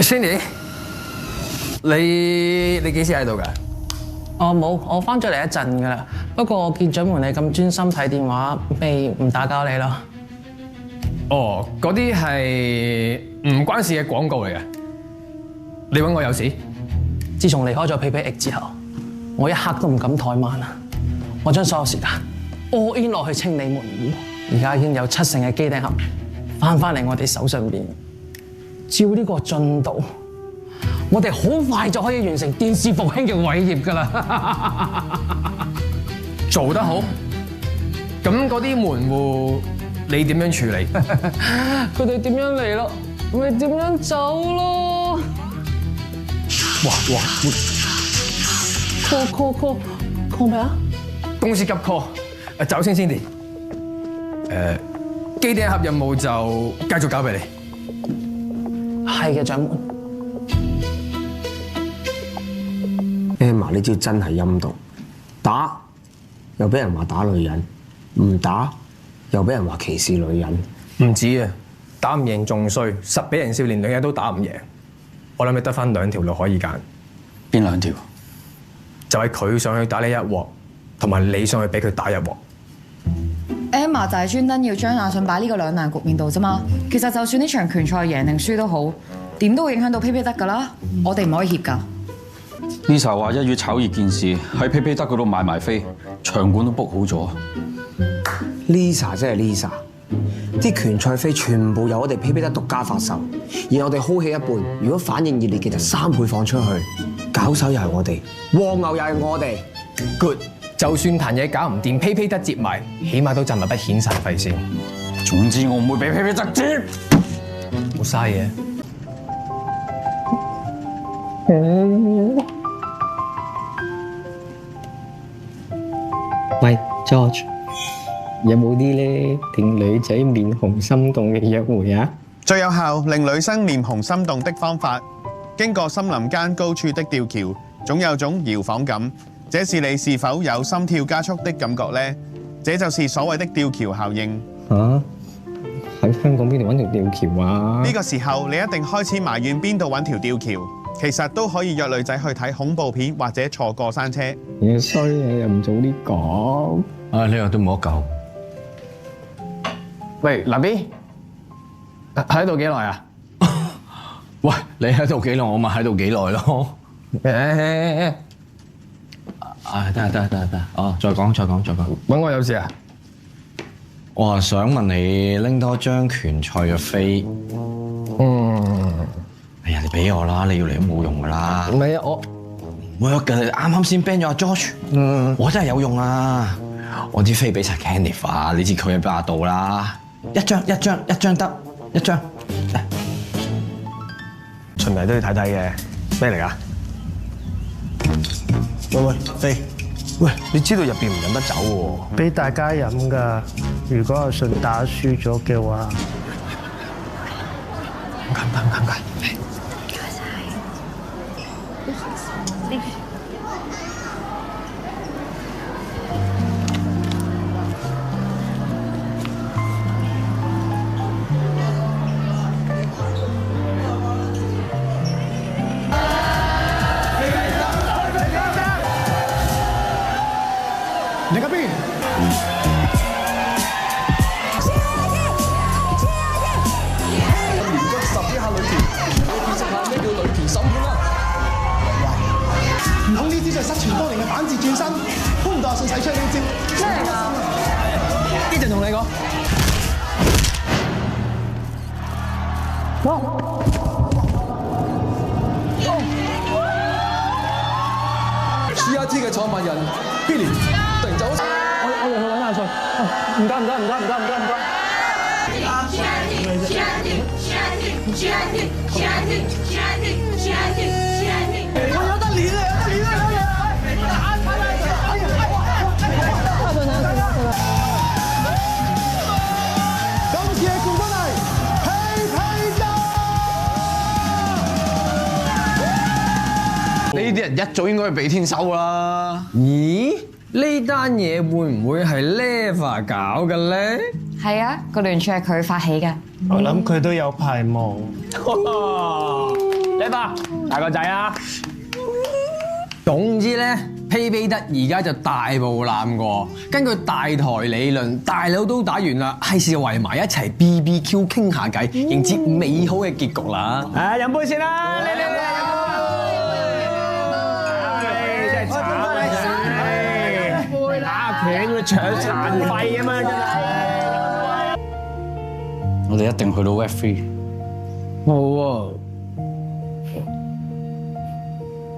Cindy， 你幾時喺度㗎？我冇，我翻咗嚟一陣噶啦。不過我見掌門你咁專心睇電話，未唔打攪你咯。哦，嗰啲係唔關事嘅廣告嚟嘅。你揾我有事？自從離開咗 PayPayX 之後，我一刻都唔敢怠慢啦。我將所有時間 all in 落去清理門戶，而家已經有70%嘅機頂盒翻嚟我哋手上邊。照呢個進度，我哋好快就可以完成電視復興嘅偉業㗎啦！做得好，咁嗰啲門戶你點樣處理？佢哋點樣嚟咯，咪點樣走咯！哇 call 咩啊？公司急 call， 走先 Cindy。機頂盒任務就繼續交俾你。係嘅，掌門。Emma 呢招真係陰毒，打又俾人話打女人，唔打又俾人話歧視女人。唔止啊，打唔贏仲衰，10俾人笑連女人都打唔贏。我諗你得返2條路可以揀。邊2條？就係佢上去打你一鑊，同埋你上去俾佢打一鑊。Emma 就係專登要將阿信擺呢個兩難局面度啫嘛。其實就算呢場拳賽贏定輸都好，點都會影響到 PayPay 得㗎啦。我哋唔可以協㗎。Lisa 話1月炒熱件事喺 PayPay 得嗰度賣埋飛，場館都 book 好咗。Lisa 真係 Lisa， 啲拳賽飛全部由我哋 PayPay 得獨家發售，而我哋 hold 起一半，如果反應熱烈嘅就3倍放出去，搞手又係我哋，黃牛又係我哋 ，good。就算壇嘢搞唔掂，PayPay 得接埋，起碼都賺埋筆遣散費先。總之我唔會俾 PayPay 得接，冇嘥嘢。喂 ，George， 有冇啲咧令女仔面紅心動嘅約會啊？最有效令女生面紅心動的方法，經過森林間高處的吊橋，總有種搖晃感。這是你是否有心跳加速的感覺呢？這就是所謂的吊橋效應。喺香港邊度揾條吊橋啊？呢個時候你一定開始埋怨邊度揾條吊橋，其實都可以約女仔去睇恐怖片或者坐過山車。你衰嘢又唔早啲講。呢個都冇得救。喂，南邊喺度幾耐啊？喂，你喺度幾耐，我咪喺度幾耐咯。得，哦，再講。揾我有事啊？我話想問你拎多張拳賽嘅飛。哎呀，你俾我啦，你要嚟都冇用噶啦。唔係啊，我啱啱先 ban 咗阿 George。我真係有用啊！我啲飛俾晒 Candice 啊，你知佢喺邊度啦？一張得一張。循例都要睇睇嘅，咩嚟㗎？喂，飛！喂，你知道入邊唔飲得酒喎？俾大家飲㗎。如果阿信打輸咗嘅話，唔該。你嗰邊？連續11下女拳，你見識下咩叫女拳審判啦！唔通呢招就係失傳多年嘅反字轉身？估唔到阿信使出呢招，真係㗎！呢陣同你講。CRT 嘅創辦人 Billy 突然走咗。我哋去揾阿信。唔該。我有得練啊！呢啲人一早應該俾天收啦。咦？呢單嘢會唔會係 Leva 搞嘅咧？係啊，個聯署係佢發起嘅。我諗佢都有排忙。 Leva 大個仔啊！總之咧 ，PayPay 得而家就大步攬過。根據大台理論，大佬都打完啦，係時候圍埋一齊 BBQ 傾下偈，迎接美好嘅結局啦！飲杯先啦！拳會搶殘廢啊嘛！真係，我哋一定去到 Web3。冇喎，